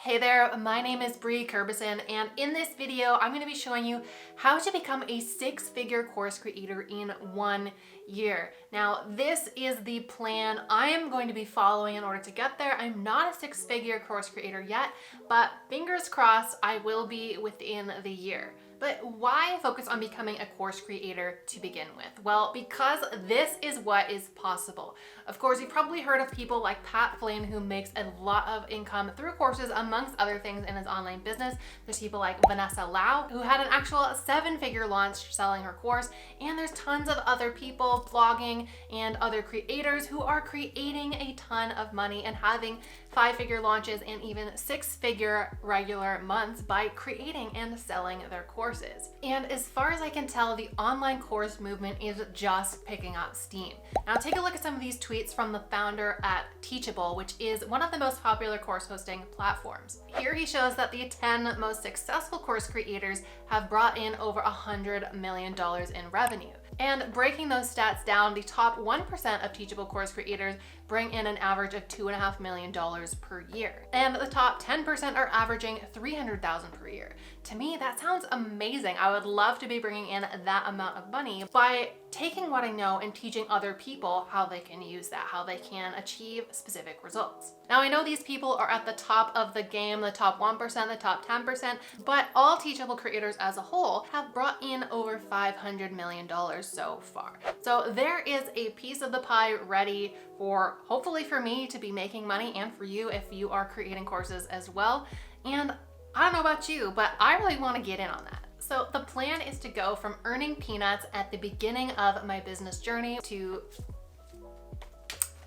Hey there, my name is Brie Kirbyson, and in this video, I'm going to be showing you how to become a six-figure course creator in 1 year. Now, this is the plan I am going to be following in order to get there. I'm not a six-figure course creator yet, but fingers crossed, I will be within the year. But why focus on becoming a course creator to begin with? Well, because this is what is possible. Of course, you've probably heard of people like Pat Flynn, who makes a lot of income through courses, amongst other things, in his online business. There's people like Vanessa Lau, who had an actual seven-figure launch selling her course. And there's tons of other people blogging and other creators who are creating a ton of money and having five-figure launches and even six-figure regular months by creating and selling their courses. And as far as I can tell, the online course movement is just picking up steam. Now take a look at some of these tweets from the founder at Teachable, which is one of the most popular course hosting platforms. Here he shows that the 10 most successful course creators have brought in over $100 million in revenue. And breaking those stats down, the top 1% of Teachable course creators bring in an average of $2.5 million per year. And the top 10% are averaging $300,000 per year. To me, that sounds amazing. I would love to be bringing in that amount of money by taking what I know and teaching other people how they can use that, how they can achieve specific results. Now, I know these people are at the top of the game, the top 1%, the top 10%, but all Teachable creators as a whole have brought in over $500 million so far. So there is a piece of the pie ready for, hopefully for me, to be making money, and for you if you are creating courses as well. And I don't know about you, but I really want to get in on that. So the plan is to go from earning peanuts at the beginning of my business journey to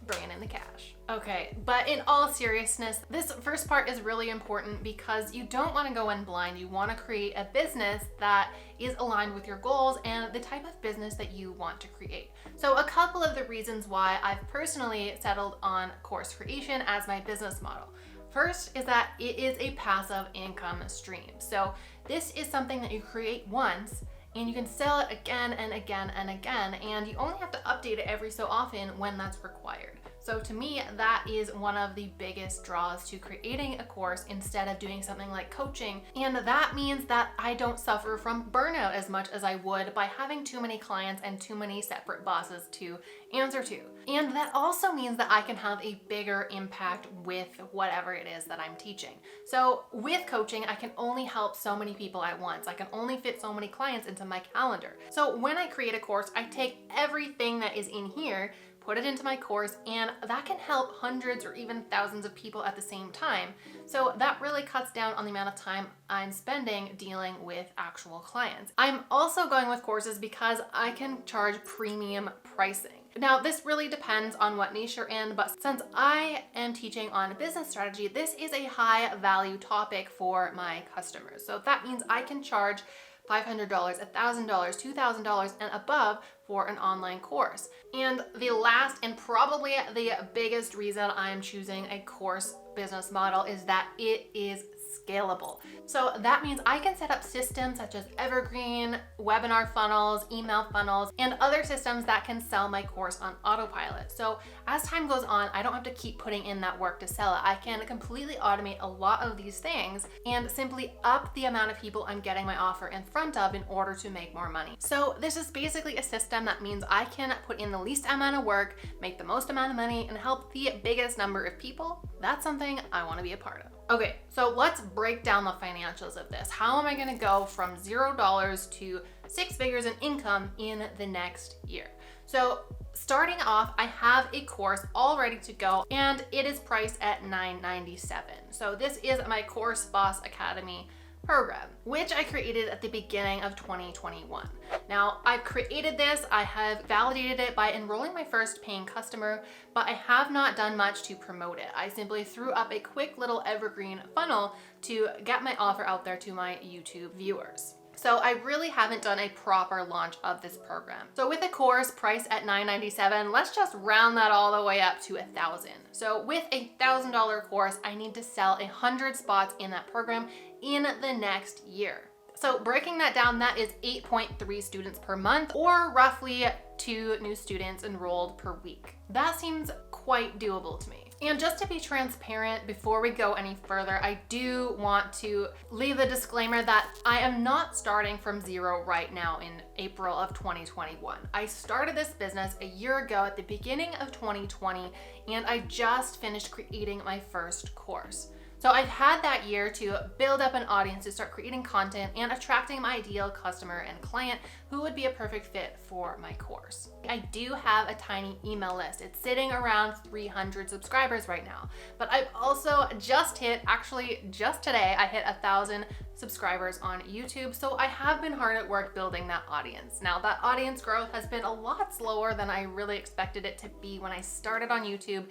bringing in the cash. Okay, but in all seriousness, this first part is really important because you don't want to go in blind. You want to create a business that is aligned with your goals and the type of business that you want to create. So a couple of the reasons why I've personally settled on course creation as my business model. First is that it is a passive income stream. So this is something that you create once and you can sell it again and again and again, and you only have to update it every so often when that's required. So to me, that is one of the biggest draws to creating a course instead of doing something like coaching. And that means that I don't suffer from burnout as much as I would by having too many clients and too many separate bosses to answer to. And that also means that I can have a bigger impact with whatever it is that I'm teaching. So with coaching, I can only help so many people at once. I can only fit so many clients into my calendar. So when I create a course, I take everything that is in here, put it into my course, and that can help hundreds or even thousands of people at the same time. So that really cuts down on the amount of time I'm spending dealing with actual clients. I'm also going with courses because I can charge premium pricing. Now, this really depends on what niche you're in, but since I am teaching on business strategy, this is a high value topic for my customers. So that means I can charge $500, $1,000, $2,000 and above for an online course. And the last and probably the biggest reason I'm choosing a course business model is that it is scalable. So that means I can set up systems such as Evergreen, webinar funnels, email funnels, and other systems that can sell my course on autopilot. So as time goes on, I don't have to keep putting in that work to sell it. I can completely automate a lot of these things and simply up the amount of people I'm getting my offer in front of in order to make more money. So this is basically a system that means I can put in the least amount of work, make the most amount of money, and help the biggest number of people. That's something I want to be a part of. Okay, so let's break down the financials of this. How am I going to go from $0 to six figures in income in the next year? So starting off, I have a course all ready to go, and it is priced at $997. So this is my Course Boss Academy program, which I created at the beginning of 2021. Now, I've created this, I have validated it by enrolling my first paying customer, but I have not done much to promote it. I simply threw up a quick little evergreen funnel to get my offer out there to my YouTube viewers. So I really haven't done a proper launch of this program. So with a course priced at $997, let's just round that all the way up to $1,000. So with a $1,000 course, I need to sell 100 spots in that program in the next year. So breaking that down, that is 8.3 students per month, or roughly 2 new students enrolled per week. That seems quite doable to me. And just to be transparent, before we go any further, I do want to leave the disclaimer that I am not starting from zero right now in April of 2021. I started this business a year ago at the beginning of 2020, and I just finished creating my first course. So I've had that year to build up an audience, to start creating content and attracting my ideal customer and client who would be a perfect fit for my course. I do have a tiny email list. It's sitting around 300 subscribers right now, but I've also just hit, actually just today, I hit 1,000 subscribers on YouTube. So I have been hard at work building that audience. Now that audience growth has been a lot slower than I really expected it to be when I started on YouTube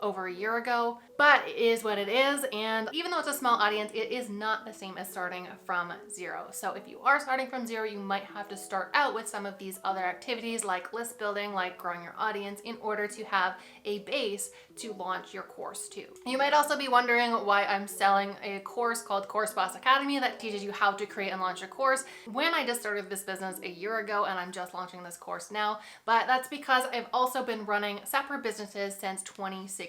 over a year ago, but it is what it is. And even though it's a small audience, it is not the same as starting from zero. So if you are starting from zero, you might have to start out with some of these other activities like list building, like growing your audience, in order to have a base to launch your course to. You might also be wondering why I'm selling a course called Course Boss Academy that teaches you how to create and launch your course when I just started this business a year ago and I'm just launching this course now. But that's because I've also been running separate businesses since 2016.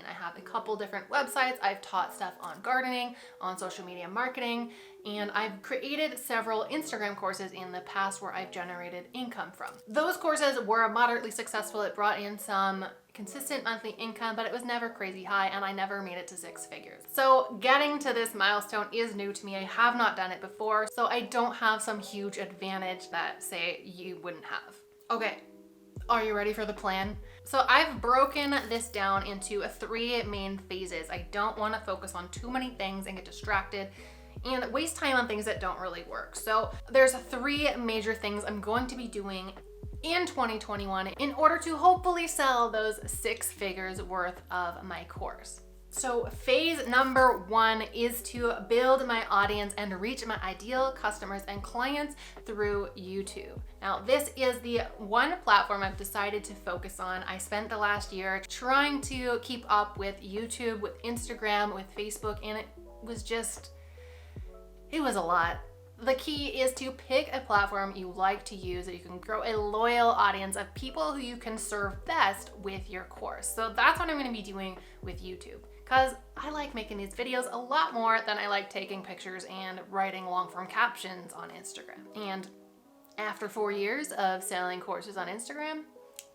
I have a couple different websites. I've taught stuff on gardening, on social media marketing, and I've created several Instagram courses in the past where I've generated income from. Those courses were moderately successful. It brought in some consistent monthly income, but it was never crazy high and I never made it to 6 figures. So getting to this milestone is new to me. I have not done it before, so I don't have some huge advantage that, say, you wouldn't have. Okay. Are you ready for the plan? So I've broken this down into 3 main phases. I don't want to focus on too many things and get distracted and waste time on things that don't really work. So there's 3 major things I'm going to be doing in 2021 in order to hopefully sell those 6 figures worth of my course. So phase number 1 is to build my audience and reach my ideal customers and clients through YouTube. Now, this is the one platform I've decided to focus on. I spent the last year trying to keep up with YouTube, with Instagram, with Facebook, and it was a lot. The key is to pick a platform you like to use that you can grow a loyal audience of people who you can serve best with your course. So that's what I'm going to be doing with YouTube, because I like making these videos a lot more than I like taking pictures and writing long form captions on Instagram. And after 4 years of selling courses on Instagram,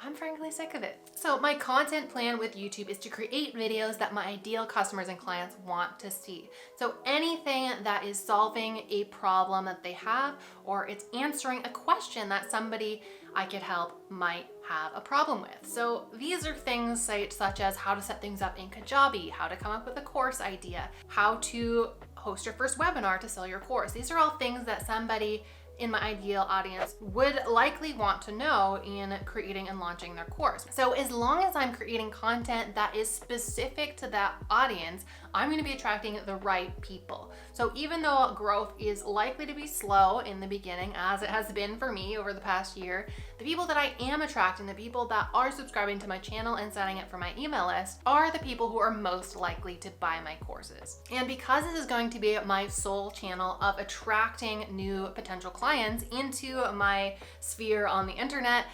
I'm frankly sick of it. So my content plan with YouTube is to create videos that my ideal customers and clients want to see. So anything that is solving a problem that they have, or it's answering a question that somebody I could help might have a problem with. So these are things such as how to set things up in Kajabi, how to come up with a course idea, how to host your first webinar to sell your course. These are all things that somebody in my ideal audience would likely want to know in creating and launching their course. So as long as I'm creating content that is specific to that audience, I'm going to be attracting the right people. So even though growth is likely to be slow in the beginning, as it has been for me over the past year, the people that I am attracting, the people that are subscribing to my channel and signing up for my email list, are the people who are most likely to buy my courses. And because this is going to be my sole channel of attracting new potential clients into my sphere on the internet,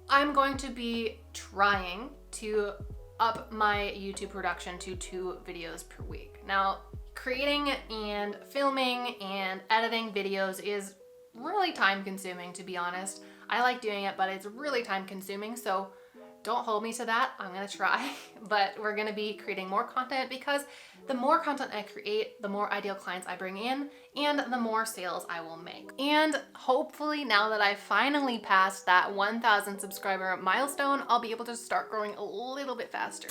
I'm going to be trying to up my YouTube production to 2 videos per week. Now, creating and filming and editing videos is really time consuming, to be honest. I like doing it, but it's really time consuming, so don't hold me to that. I'm gonna try, but we're gonna be creating more content, because the more content I create, the more ideal clients I bring in, and the more sales I will make. And hopefully, now that I've finally passed that 1,000 subscriber milestone, I'll be able to start growing a little bit faster.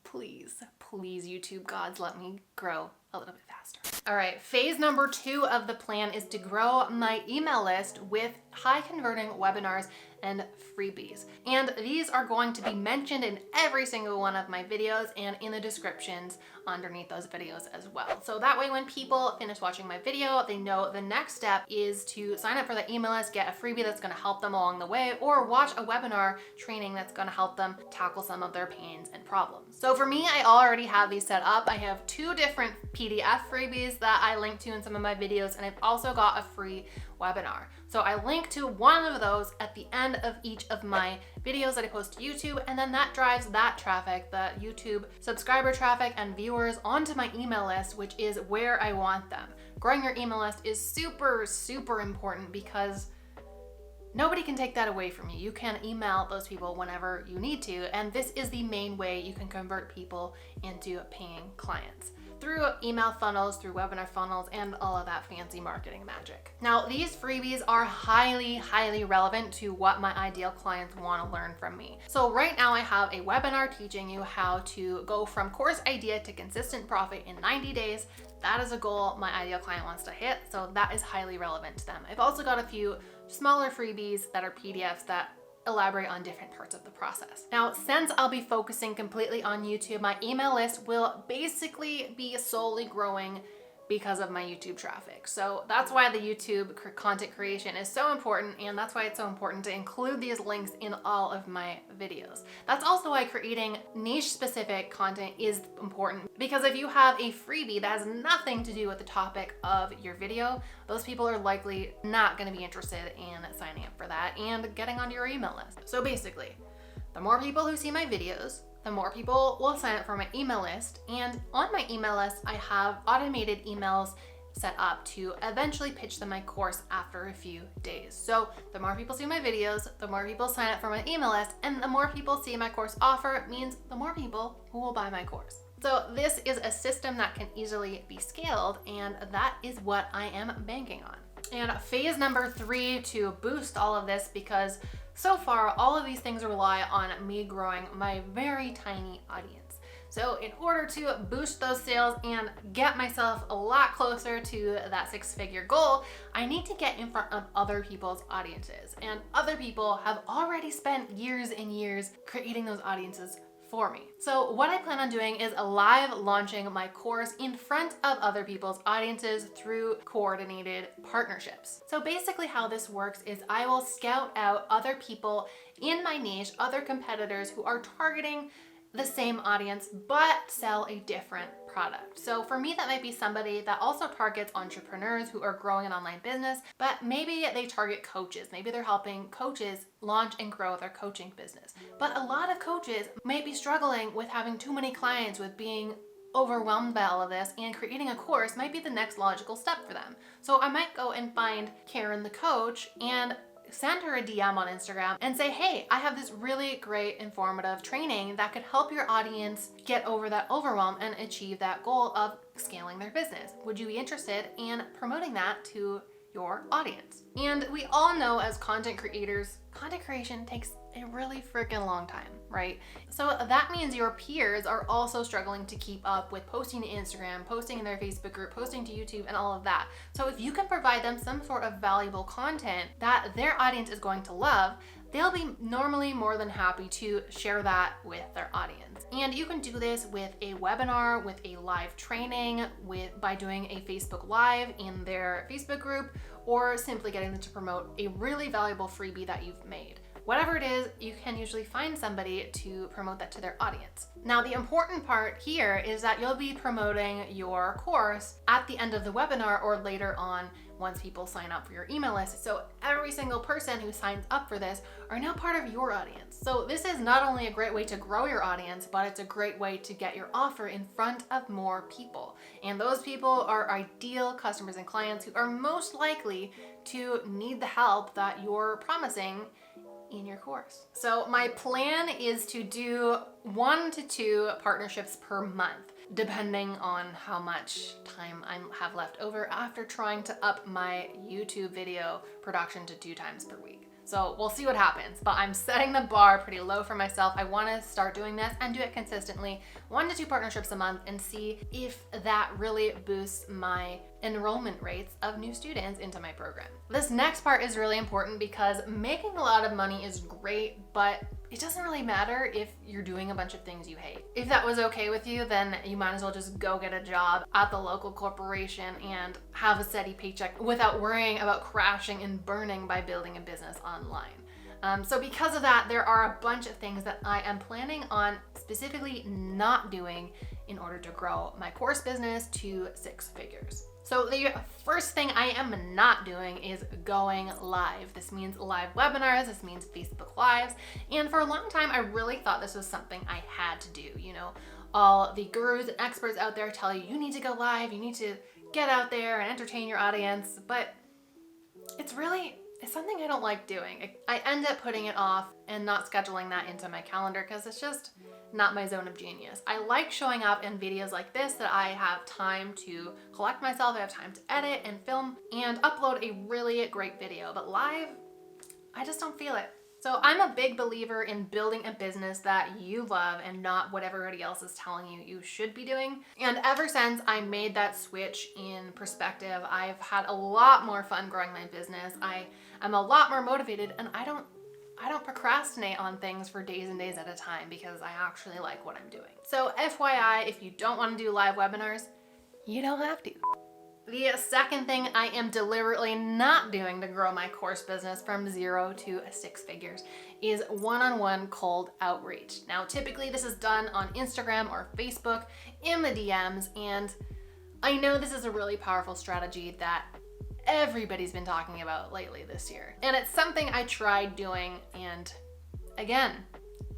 Please, YouTube gods, let me grow a little bit faster. All right, phase number 2 of the plan is to grow my email list with high converting webinars and freebies. And these are going to be mentioned in every single one of my videos and in the descriptions underneath those videos as well. So that way, when people finish watching my video, they know the next step is to sign up for the email list, get a freebie that's going to help them along the way, or watch a webinar training that's going to help them tackle some of their pains and problems. So for me, I already have these set up. I have 2 different PDF freebies that I link to in some of my videos, and I've also got a free webinar. So I link to one of those at the end of each of my videos that I post to YouTube, and then that drives that traffic, the YouTube subscriber traffic and viewers, onto my email list, which is where I want them. Growing your email list is super, super important because nobody can take that away from you. You can email those people whenever you need to, and this is the main way you can convert people into paying clients, through email funnels, through webinar funnels, and all of that fancy marketing magic. Now, these freebies are highly, highly relevant to what my ideal clients want to learn from me. So right now I have a webinar teaching you how to go from course idea to consistent profit in 90 days. That is a goal my ideal client wants to hit, so that is highly relevant to them. I've also got a few smaller freebies that are PDFs that elaborate on different parts of the process. Now, since I'll be focusing completely on YouTube, my email list will basically be solely growing because of my YouTube traffic. So that's why the YouTube content creation is so important, and that's why it's so important to include these links in all of my videos. That's also why creating niche specific content is important, because if you have a freebie that has nothing to do with the topic of your video, those people are likely not going to be interested in signing up for that and getting onto your email list. So basically, the more people who see my videos, the more people will sign up for my email list. And on my email list, I have automated emails set up to eventually pitch them my course after a few days. So the more people see my videos, the more people sign up for my email list, and the more people see my course offer means the more people who will buy my course. So this is a system that can easily be scaled, and that is what I am banking on. And phase number 3 to boost all of this, because so far all of these things rely on me growing my very tiny audience. So in order to boost those sales and get myself a lot closer to that 6-figure goal, I need to get in front of other people's audiences. And other people have already spent years and years creating those audiences for me. So what I plan on doing is live launching my course in front of other people's audiences through coordinated partnerships. So basically how this works is I will scout out other people in my niche, other competitors who are targeting the same audience but sell a different product. So for me, that might be somebody that also targets entrepreneurs who are growing an online business, but maybe they target coaches. Maybe they're helping coaches launch and grow their coaching business. But a lot of coaches may be struggling with having too many clients, with being overwhelmed by all of this, and creating a course might be the next logical step for them. So I might go and find Karen the coach and send her a DM on Instagram and say, hey, I have this really great informative training that could help your audience get over that overwhelm and achieve that goal of scaling their business. Would you be interested in promoting that to your audience? And we all know, as content creators, content creation takes a really freaking long time, right? So that means your peers are also struggling to keep up with posting to Instagram, posting in their Facebook group, posting to YouTube, and all of that. So if you can provide them some sort of valuable content that their audience is going to love, they'll be normally more than happy to share that with their audience. And you can do this with a webinar, with a live training, by doing a Facebook Live in their Facebook group, or simply getting them to promote a really valuable freebie that you've made. Whatever it is, you can usually find somebody to promote that to their audience. Now, the important part here is that you'll be promoting your course at the end of the webinar or later on once people sign up for your email list. So every single person who signs up for this are now part of your audience. So this is not only a great way to grow your audience, but it's a great way to get your offer in front of more people. And those people are ideal customers and clients who are most likely to need the help that you're promising in your course. So my plan is to do 1 to 2 partnerships per month, depending on how much time I have left over after trying to up my YouTube video production to 2 times per week. So we'll see what happens, but I'm setting the bar pretty low for myself. I want to start doing this and do it consistently, 1 to 2 partnerships a month, and see if that really boosts my enrollment rates of new students into my program. This next part is really important because making a lot of money is great, but it doesn't really matter if you're doing a bunch of things you hate. If that was okay with you, then you might as well just go get a job at the local corporation and have a steady paycheck without worrying about crashing and burning by building a business online. So because of that, there are a bunch of things that I am planning on specifically not doing in order to grow my course business to 6 figures. So the first thing I am not doing is going live. This means live webinars, this means Facebook Lives. And for a long time, I really thought this was something I had to do. You know, all the gurus and experts out there tell you, you need to go live, you need to get out there and entertain your audience. But it's something I don't like doing. I end up putting it off and not scheduling that into my calendar because it's just not my zone of genius. I like showing up in videos like this that I have time to collect myself, I have time to edit and film and upload a really great video. But live, I just don't feel it. So I'm a big believer in building a business that you love and not what everybody else is telling you you should be doing. And ever since I made that switch in perspective, I've had a lot more fun growing my business. I am a lot more motivated, and I don't procrastinate on things for days and days at a time because I actually like what I'm doing. So FYI, if you don't want to do live webinars, you don't have to. The second thing I am deliberately not doing to grow my course business from 0 to 6 figures is one-on-one cold outreach. Now, typically this is done on Instagram or Facebook in the DMs, and I know this is a really powerful strategy that everybody's been talking about lately this year. And it's something I tried doing, and again,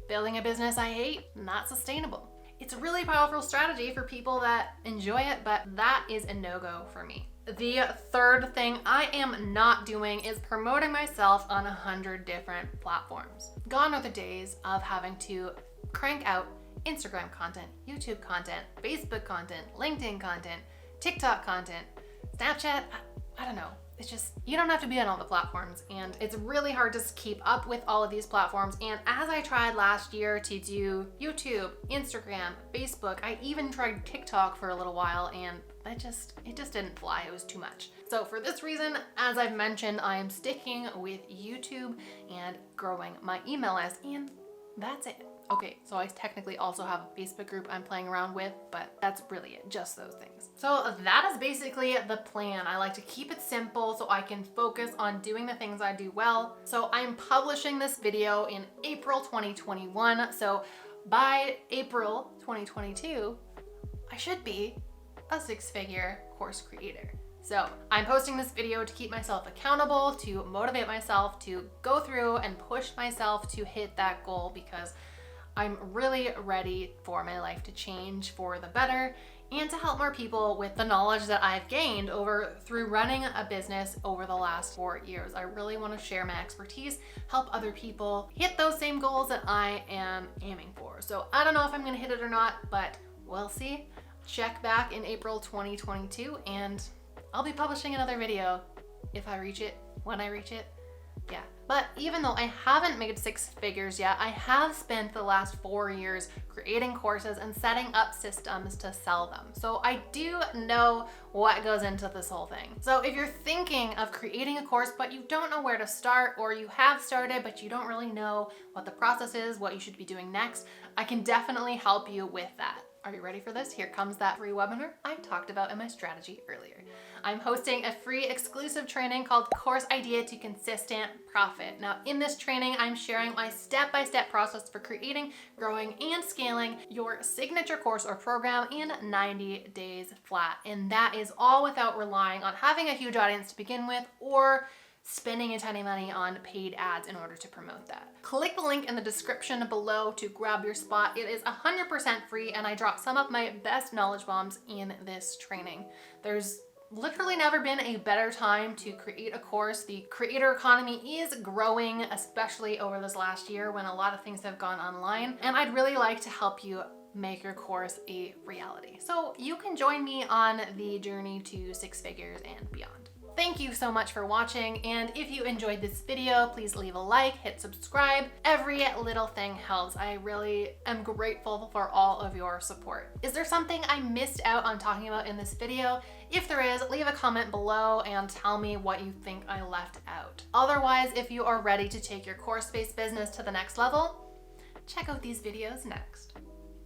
building a business I hate, not sustainable. It's a really powerful strategy for people that enjoy it, but that is a no-go for me. The third thing I am not doing is promoting myself on 100 different platforms. Gone are the days of having to crank out Instagram content, YouTube content, Facebook content, LinkedIn content, TikTok content, Snapchat. I don't know. It's just, you don't have to be on all the platforms, and it's really hard to keep up with all of these platforms. And as I tried last year to do YouTube, Instagram, Facebook, I even tried TikTok for a little while, and it just didn't fly. It was too much. So for this reason, as I've mentioned, I am sticking with YouTube and growing my email list, and that's it. Okay, so I technically also have a Facebook group I'm playing around with, but that's really it, just those things. So that is basically the plan. I like to keep it simple so I can focus on doing the things I do well. So I'm publishing this video in April 2021. So by April 2022, I should be a 6-figure course creator. So I'm posting this video to keep myself accountable, to motivate myself, to go through and push myself to hit that goal, because I'm really ready for my life to change for the better and to help more people with the knowledge that I've gained through running a business over the last 4 years. I really want to share my expertise, help other people hit those same goals that I am aiming for. So I don't know if I'm going to hit it or not, but we'll see. Check back in April 2022 and I'll be publishing another video if I reach it, when I reach it. Yeah. But even though I haven't made 6 figures yet, I have spent the last 4 years creating courses and setting up systems to sell them. So I do know what goes into this whole thing. So if you're thinking of creating a course, but you don't know where to start, or you have started, but you don't really know what the process is, what you should be doing next, I can definitely help you with that. Are you ready for this? Here comes that free webinar I talked about in my strategy earlier. I'm hosting a free exclusive training called Course Idea to Consistent Profit. Now, in this training, I'm sharing my step-by-step process for creating, growing, and scaling your signature course or program in 90 days flat. And that is all without relying on having a huge audience to begin with or spending a ton of money on paid ads in order to promote that. Click the link in the description below to grab your spot. It is 100% free, and I drop some of my best knowledge bombs in this training. There's literally never been a better time to create a course. The creator economy is growing, especially over this last year when a lot of things have gone online, and I'd really like to help you make your course a reality. So you can join me on the journey to 6 figures and beyond. Thank you so much for watching, and if you enjoyed this video, please leave a like, hit subscribe. Every little thing helps. I really am grateful for all of your support. Is there something I missed out on talking about in this video? If there is, leave a comment below and tell me what you think I left out. Otherwise, if you are ready to take your course-based business to the next level, check out these videos next.